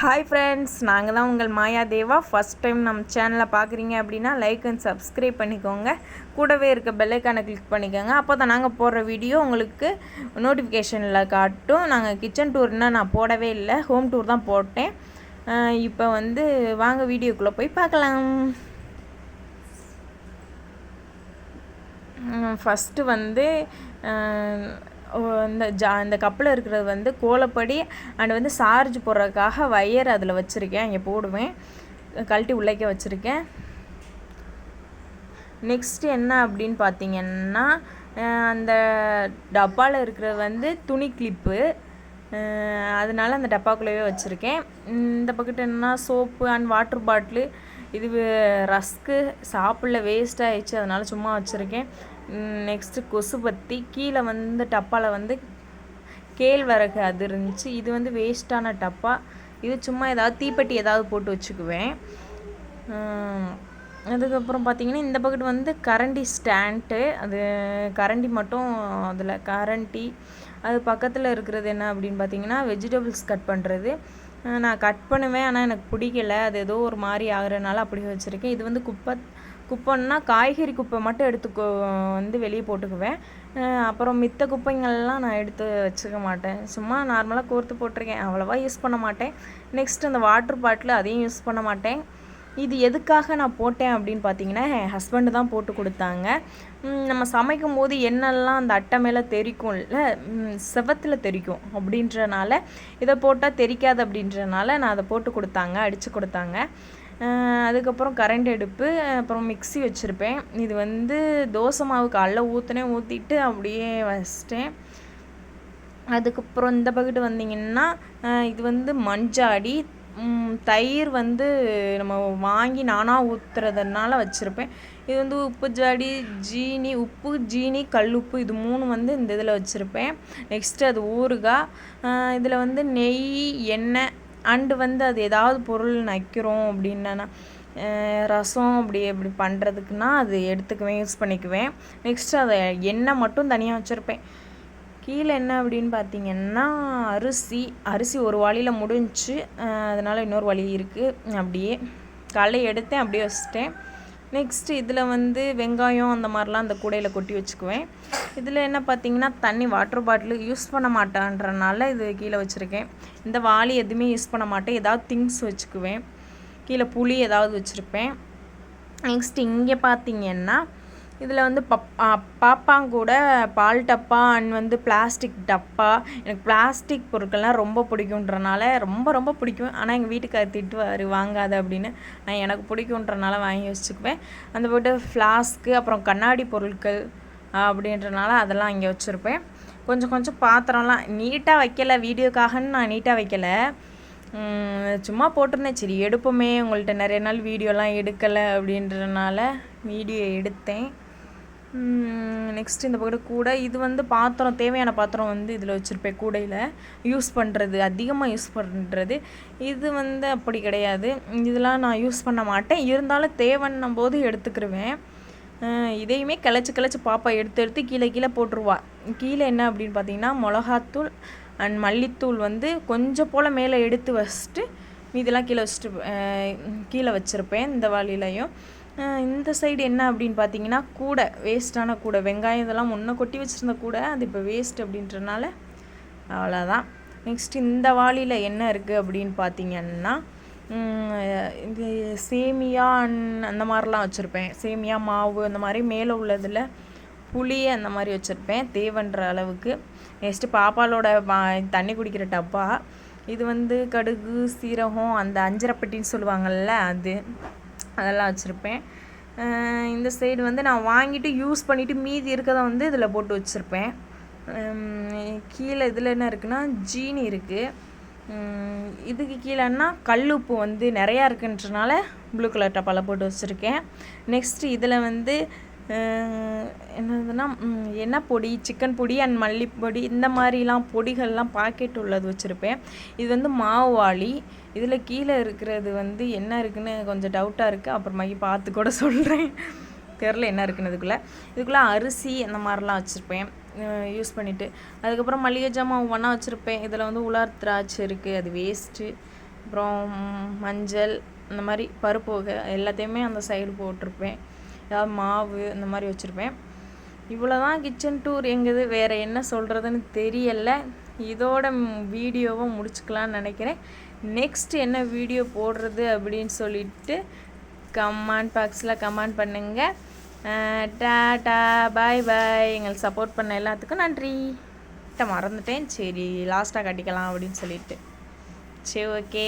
Hi friends, நாங்கள் தான் உங்கள் மாயா தேவா. ஃபஸ்ட் டைம் நம்ம சேனலை பார்க்குறீங்க அப்படின்னா லைக் அண்ட் சப்ஸ்கிரைப் பண்ணிக்கோங்க. கூடவே இருக்க பெல்லைக்கானை கிளிக் பண்ணிக்கோங்க. அப்போ தான் நாங்கள் போடுற வீடியோ உங்களுக்கு நோட்டிஃபிகேஷனில் காட்டும். நாங்கள் கிச்சன் டூர்னால் நான் போடவே இல்லை, ஹோம் டூர் தான் போட்டேன். இப்போ வாங்க வீடியோக்குள்ளே போய் பார்க்கலாம். ஃபஸ்ட்டு இந்த கப்பில் இருக்கிறது கோலப்படி அண்ட் சார்ஜ் போடுறதுக்காக வயர் அதில் வச்சுருக்கேன். இங்கே போடுவேன், கழட்டி உள்ளேக்க வச்சுருக்கேன். நெக்ஸ்ட்டு என்ன அப்படின்னு பார்த்தீங்கன்னா, அந்த டப்பாவில் இருக்கிறது துணி கிளிப்பு, அதனால அந்த டப்பாக்குள்ளேயே வச்சுருக்கேன். இந்த பக்கத்து என்னன்னா சோப்பு அண்ட் வாட்டர் பாட்டிலு. இது ரஸ்க்கு சாப்பிடல, வேஸ்ட் ஆகிடுச்சு, அதனால் சும்மா வச்சுருக்கேன். நெக்ஸ்ட்டு கொசுபத்தி. கீழே டப்பாவில் கேழ்வரகு அது இருந்துச்சு. இது வேஸ்ட்டான டப்பா. இது சும்மா ஏதாவது தீப்பெட்டி ஏதாவது போட்டு வச்சுக்குவேன். அதுக்கப்புறம் பார்த்திங்கன்னா இந்த பக்கெட் கரண்டி ஸ்டாண்டு. அது கரண்டி மட்டும், அதில் கரண்டி. அது பக்கத்தில் இருக்கிறது என்ன அப்படின்னு பார்த்தீங்கன்னா வெஜிடபிள்ஸ் கட் பண்ணுறது. நான் கட் பண்ணுவேன், ஆனால் எனக்கு பிடிக்கலை. அது ஏதோ ஒரு மாதிரி ஆகிறதுனால அப்படி வச்சுருக்கேன். இது குப்பைன்னா காய்கறி குப்பை மட்டும் எடுத்து வெளியே போட்டுக்குவேன். அப்புறம் மித்த குப்பைங்கள்லாம் நான் எடுத்து வச்சுக்க மாட்டேன். சும்மா நார்மலாக கோர்த்து போட்டிருக்கேன், அவ்வளோவா யூஸ் பண்ண மாட்டேன். நெக்ஸ்ட் அந்த வாட்டர் பாட்டில், அதையும் யூஸ் பண்ண மாட்டேன். இது எதுக்காக நான் போட்டேன் அப்படின்னு பார்த்தீங்கன்னா, என் ஹஸ்பண்டு தான் போட்டு கொடுத்தாங்க. நம்ம சமைக்கும் போது என்னெல்லாம் அந்த அட்டை மேலே தெரிக்கும்ல, செவத்தில் தெரிக்கும் அப்படின்றனால, இதை போட்டால் தெரிக்காது அப்படின்றனால நான் அதை போட்டு கொடுத்தாங்க, அடித்து கொடுத்தாங்க. அதுக்கப்புறம் கரண்ட் அடுப்பு, அப்புறம் மிக்ஸி வச்சுருப்பேன். இது தோசை மாவு காலைல ஊற்றிட்டு அப்படியே வச்சிட்டேன். அதுக்கப்புறம் இந்த பக்கெட்டு வந்திங்கன்னா இது மஞ்சாடி. தயிர் நம்ம வாங்கி நானாக ஊற்றுறதுனால வச்சுருப்பேன். இது உப்பு ஜாடி, ஜீனி, உப்பு ஜீனி கல்லுப்பு, இது 3 இந்த இதில் வச்சுருப்பேன். நெக்ஸ்ட்டு அது ஊறுகாய். இதில் நெய், எண்ணெய் அண்டு அது ஏதாவது பொருள் நக்கிறோம் அப்படின்னா, ரசம் இப்படி பண்ணுறதுக்குன்னா அது எடுத்துக்குவேன், யூஸ் பண்ணிக்குவேன். நெக்ஸ்ட்டு அதை எண்ணெய் மட்டும் தனியாக வச்சுருப்பேன். கீழே என்ன அப்படின்னு பார்த்தீங்கன்னா அரிசி ஒரு வாளியில் முடிஞ்சிச்சு, அதனால் இன்னொரு வழி இருக்குது. அப்படியே களை எடுத்தேன், அப்படியே வச்சுட்டேன். நெக்ஸ்ட்டு இதில் வெங்காயம் அந்த மாதிரிலாம் அந்த கூடையில் கொட்டி வச்சுக்குவேன். இதில் என்ன பார்த்தீங்கன்னா தண்ணி, வாட்டர் பாட்டில் யூஸ் பண்ண மாட்டேன்றனால இது கீழே வச்சுருக்கேன். இந்த வாளி எதுவுமே யூஸ் பண்ண மாட்டேன், ஏதாவது திங்ஸ் வச்சுக்குவேன். கீழே புளி ஏதாவது வச்சுருப்பேன். நெக்ஸ்ட் இங்கே பார்த்தீங்கன்னா இதில் பாப்பாங்கூட பால் டப்பா அண்ட் பிளாஸ்டிக் டப்பா. எனக்கு பிளாஸ்டிக் பொருட்கள்லாம் ரொம்ப பிடிக்குன்றனால, ரொம்ப பிடிக்கும். ஆனால் எங்கள் வீட்டுக்காரர் திட்டுவார் வாங்காத அப்படின்னு. நான் எனக்கு பிடிக்குன்றனால வாங்கி வச்சுக்குவேன். அந்த போட்டு ஃப்ளாஸ்க்கு, அப்புறம் கண்ணாடி பொருட்கள் அப்படின்றனால அதெல்லாம் இங்கே வச்சுருப்பேன். கொஞ்சம் பாத்திரம்லாம் நீட்டாக வைக்கலை, வீடியோக்காகன்னு நான் நீட்டாக வைக்கலை, சும்மா போட்டிருந்தேன். சரி எடுப்போமே, உங்கள்கிட்ட நிறைய நாள் வீடியோலாம் எடுக்கலை அப்படின்றனால வீடியோ எடுத்தேன். நெக்ஸ்ட் இந்த பக்கம் கூடை. இது பாத்திரம், தேவையான பாத்திரம் இதில் வச்சுருப்பேன். கூடையில் யூஸ் பண்ணுறது, அதிகமாக யூஸ் பண்ணுறது. இது அப்படி கிடையாது, இதெல்லாம் நான் யூஸ் பண்ண மாட்டேன். இருந்தாலும் தேவைன்னும் போது எடுத்துக்கிடுவேன். இதையுமே கிளச்சி பாப்பா எடுத்து கீழே போட்டுருவா. கீழே என்ன அப்படின்னு பார்த்தீங்கன்னா மிளகாத்தூள் அண்ட் மல்லித்தூள் கொஞ்சம் போல் மேலே எடுத்து வச்சுட்டு மீதெல்லாம் கீழே வச்சுருப்பேன். இந்த வாளிலையும் இந்த சைடு என்ன அப்படின்னு பார்த்தீங்கன்னா கூடை, வேஸ்ட்டான கூடை. வெங்காயம் இதெல்லாம் முன்னே கொட்டி வச்சுருந்த கூடை, அது இப்போ வேஸ்ட் அப்படின்றனால அவ்வளோதான். நெக்ஸ்ட் இந்த வாளியில் என்ன இருக்குது அப்படின்னு பார்த்தீங்கன்னா இது சேமியா அந்த மாதிரிலாம் வச்சுருப்பேன். சேமியா மாவு அந்த மாதிரி மேலே உள்ளதில் புளி அந்த மாதிரி வச்சுருப்பேன் தேவைன்ற அளவுக்கு. நெக்ஸ்ட்டு பாப்பாலோட தண்ணி குடிக்கிற டப்பா. இது கடுகு, சீரகம், அந்த அஞ்சரைப்பட்டின்னு சொல்லுவாங்கள்ல, அதெல்லாம் வச்சுருப்பேன். இந்த சைடு நான் வாங்கிட்டு யூஸ் பண்ணிவிட்டு மீதி இருக்கதை இதில் போட்டு வச்சுருப்பேன். கீழே இதில் என்ன இருக்குன்னா ஜீனி இருக்குது. இதுக்கு கீழேன்னா கல்லுப்பு நிறையா இருக்குன்றனால ப்ளூ கலர் டப்பாவில் போட்டு வச்சுருக்கேன். நெக்ஸ்ட்டு இதில் என்னதுன்னா எண்ணெய் பொடி, சிக்கன் பொடி அண்ட் மல்லிப்பொடி, இந்த மாதிரிலாம் பொடிகள்லாம் பாக்கெட் உள்ளது வச்சுருப்பேன். இது மாவு வாளி. இதில் கீழே இருக்கிறது என்ன இருக்குதுன்னு கொஞ்சம் டவுட்டாக இருக்குது, அப்புறமாக்கி பார்த்து கூட சொல்கிறேன். தெரில என்ன இருக்குன்னு. இதுக்குள்ளே அரிசி அந்த மாதிரிலாம் வச்சுருப்பேன் யூஸ் பண்ணிவிட்டு. அதுக்கப்புறம் மளிகை ஜாமான் ஒவ்வொன்றா வச்சுருப்பேன். இதில் உலர் திராட்சை இருக்குது, அது வேஸ்ட்டு. அப்புறம் மஞ்சள் இந்த மாதிரி பருப்பு வகை எல்லாத்தையுமே அந்த சைடு போட்டிருப்பேன். ஏதாவது மாவு இந்த மாதிரி வச்சுருப்பேன். இவ்வளோ தான் கிச்சன் டூர் எங்குது. வேறு என்ன சொல்கிறதுன்னு தெரியலை. இதோட வீடியோவை முடிச்சுக்கலான்னு நினைக்கிறேன். நெக்ஸ்ட் என்ன வீடியோ போடுறது அப்படின்னு சொல்லிட்டு கமெண்ட் பாக்ஸில் கமெண்ட் பண்ணுங்கள். டாடா பாய் பாய். எங்களுக்கு சப்போர்ட் பண்ண எல்லாத்துக்கும் நன்றி. மறந்துட்டேன், சரி லாஸ்ட்டாக காட்டிக்கலாம் அப்படின்னு சொல்லிட்டு. சரி, ஓகே.